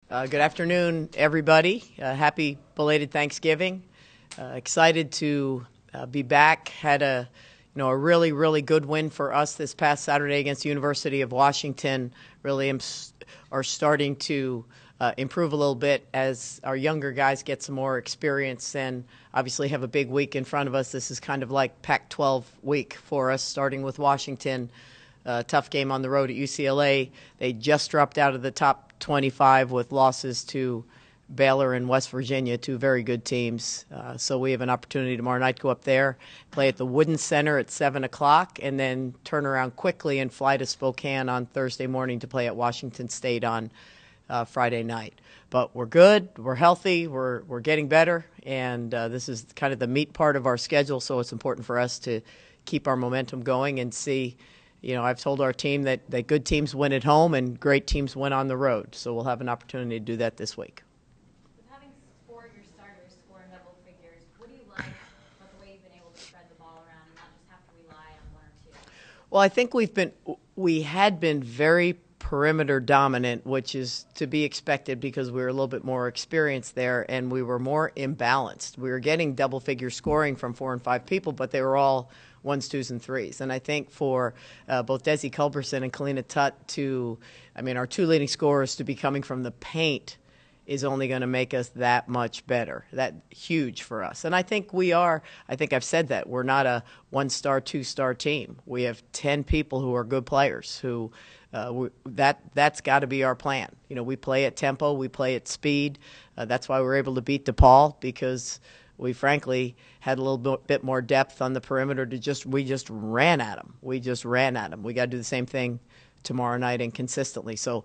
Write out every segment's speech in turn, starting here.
Good afternoon, everybody. Happy belated Thanksgiving. Excited to be back. Had a really, really good win for us this past Saturday against the University of Washington. Really are starting to improve a little bit as our younger guys get some more experience and obviously have a big week in front of us. This is kind of like Pac-12 week for us, starting with Washington. Tough game on the road at UCLA. They just dropped out of the top 25 with losses to Baylor and West Virginia, two very good teams. So we have an opportunity tomorrow night to go up there, play at the Wooden Center at 7 o'clock, and then turn around quickly and fly to Spokane on Thursday morning to play at Washington State on Friday night. But we're good, we're healthy, we're getting better, and this is kind of the meat part of our schedule, so it's important for us to keep our momentum going and see. I've told our team that good teams win at home and great teams win on the road. So we'll have an opportunity to do that this week. With having four of your starters score in double figures, what do you like about the way you've been able to spread the ball around and not just have to rely on one or two? Well, I think we had been very perimeter dominant, which is to be expected because we were a little bit more experienced there and we were more imbalanced. We were getting double figure scoring from 4 and 5 people, but they were all ones, twos, and threes. And I think for both Desi Culberson and Kalina Tutt our two leading scorers to be coming from the paint is only going to make us that much better. That huge for us. And I think we are. I think I've said that. We're not a 1-star, 2-star team. We have 10 people who are good players who that's got to be our plan. We play at tempo, we play at speed. That's why we were able to beat DePaul, because we frankly had a little bit more depth on the perimeter we just ran at them. We got to do the same thing tomorrow night and consistently. So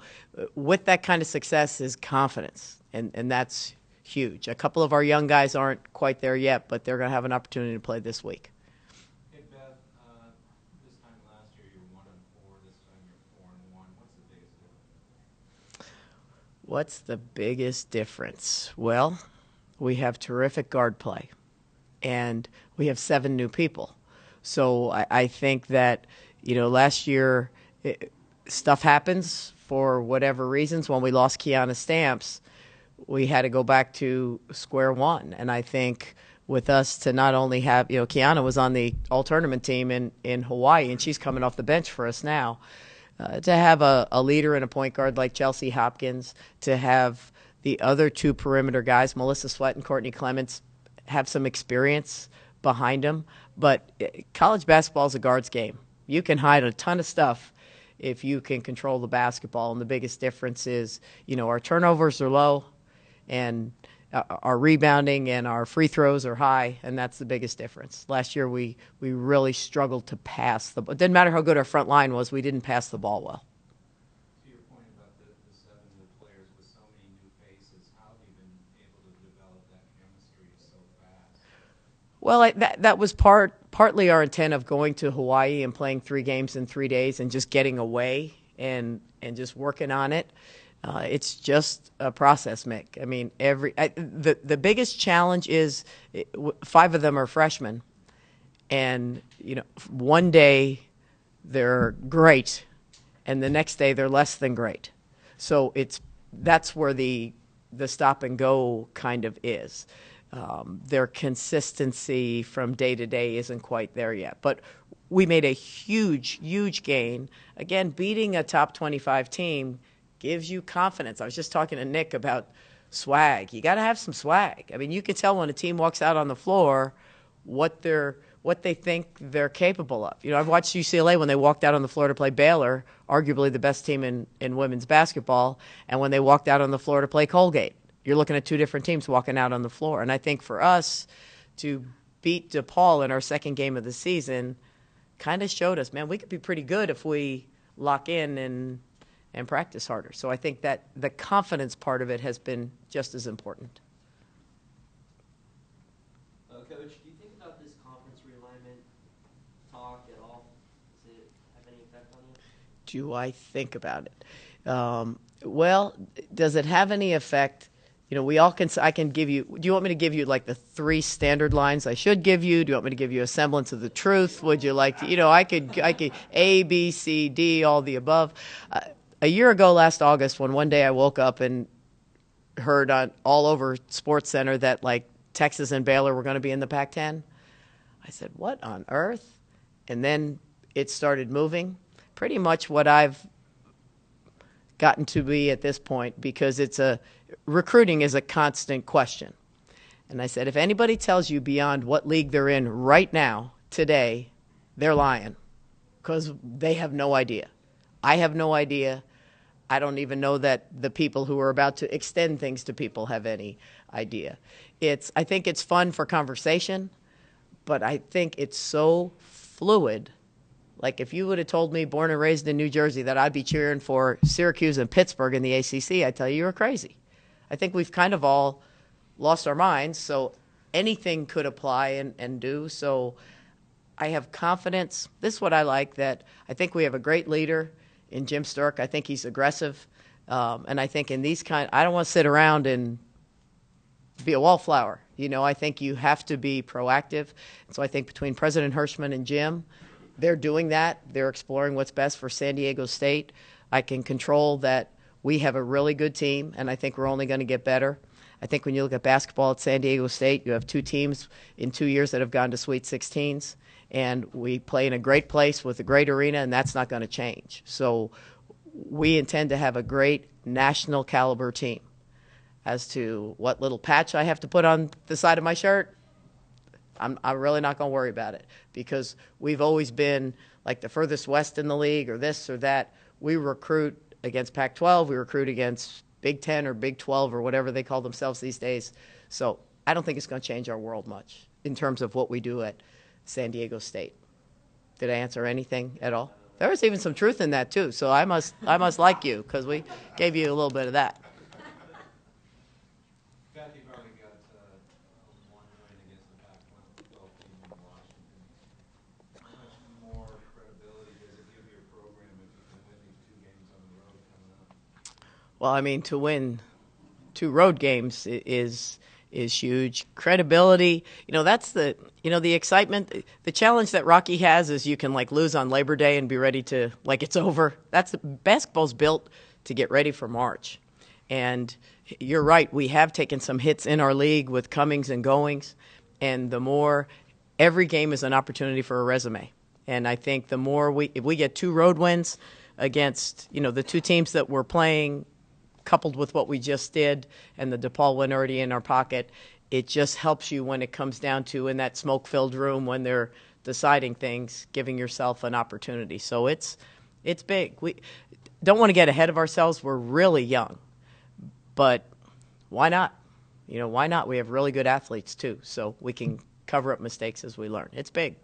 with that kind of success is confidence, and that's huge. A couple of our young guys aren't quite there yet, but they're going to have an opportunity to play this week. Hey, Beth, this time last year you were 1-4, this time you're 4-1. What's the biggest difference? What's the biggest difference? Well, we have terrific guard play, and we have 7 new people. So I think that, last year stuff happens for whatever reasons. When we lost Kiana Stamps, we had to go back to square one. And I think with us to not only have, Kiana was on the all-tournament team in Hawaii, and she's coming off the bench for us now. To have a leader and a point guard like Chelsea Hopkins, to have the other 2 perimeter guys, Melissa Sweat and Courtney Clements, have some experience behind them. But college basketball is a guards game. You can hide a ton of stuff if you can control the basketball. And the biggest difference is, our turnovers are low and our rebounding and our free throws are high, and that's the biggest difference. Last year we really struggled to pass it didn't matter how good our front line was, we didn't pass the ball well. To your point about the 7 new players with so many new faces, how have you been able to develop that chemistry so fast? Well, that was partly our intent of going to Hawaii and playing 3 games in 3 days and just getting away and just working on it. It's just a process, Mick. The biggest challenge is 5 of them are freshmen, and one day they're great, and the next day they're less than great. So that's where the stop and go kind of is. Their consistency from day to day isn't quite there yet, but we made a huge gain. Again, beating a top 25 team gives you confidence. I was just talking to Nick about swag. You got to have some swag. You can tell when a team walks out on the floor what they think they're capable of. I've watched UCLA when they walked out on the floor to play Baylor, arguably the best team in women's basketball, and when they walked out on the floor to play Colgate. You're looking at 2 different teams walking out on the floor. And I think for us to beat DePaul in our second game of the season kind of showed us, man, we could be pretty good if we lock in and practice harder. So I think that the confidence part of it has been just as important. Coach, do you think about this conference realignment talk at all? Does it have any effect on you? Do I think about it? Well, does it have any effect? We all can. I can give you. Do you want me to give you like the 3 standard lines I should give you? Do you want me to give you a semblance of the truth? Would you like to? I could A, B, C, D, all the above. A year ago, last August, when one day I woke up and heard on all over Sports Center that like Texas and Baylor were going to be in the Pac-10. I said, what on earth? And then it started moving. Pretty much what I've gotten to be at this point, because recruiting is a constant question. And I said, if anybody tells you beyond what league they're in right now, today, they're lying, because they have no idea. I have no idea. I don't even know that the people who are about to extend things to people have any idea. I think it's fun for conversation, but I think it's so fluid. Like if you would have told me, born and raised in New Jersey, that I'd be cheering for Syracuse and Pittsburgh in the ACC, I'd tell you were crazy. I think we've kind of all lost our minds, so anything could apply and do. So I have confidence. This is what I like, that I think we have a great leader in Jim Sturk. I think he's aggressive. And I think in these I don't want to sit around and be a wallflower. I think you have to be proactive. And so I think between President Hirschman and Jim, they're doing that. They're exploring what's best for San Diego State. I can control that we have a really good team, and I think we're only going to get better. I think when you look at basketball at San Diego State, you have 2 teams in 2 years that have gone to Sweet 16s, and we play in a great place with a great arena, and that's not going to change. So we intend to have a great national caliber team. As to what little patch I have to put on the side of my shirt, I'm really not going to worry about it, because we've always been like the furthest west in the league or this or that. We recruit against Pac-12. We recruit against Big 10 or Big 12 or whatever they call themselves these days. So I don't think it's going to change our world much in terms of what we do at San Diego State. Did I answer anything at all? There was even some truth in that too. So I must like you, because we gave you a little bit of that. Beth, you've already got one win against the Pac-12 team in Washington. How much more credibility does it give your program if you can win these 2 games on the road coming up? Well, I mean, to win 2 road games is huge. Credibility, that's the excitement. The challenge that Rocky has is you can like lose on Labor Day and be ready to, like, it's over. Basketball's built to get ready for March. And you're right, we have taken some hits in our league with comings and goings, and every game is an opportunity for a resume. And I think the more if we get 2 road wins against, the 2 teams that we're playing, coupled with what we just did and the DePaul win already in our pocket, it just helps you when it comes down to in that smoke-filled room when they're deciding things, giving yourself an opportunity. So it's big. We don't want to get ahead of ourselves. We're really young. But why not? Why not? We have really good athletes too, so we can cover up mistakes as we learn. It's big.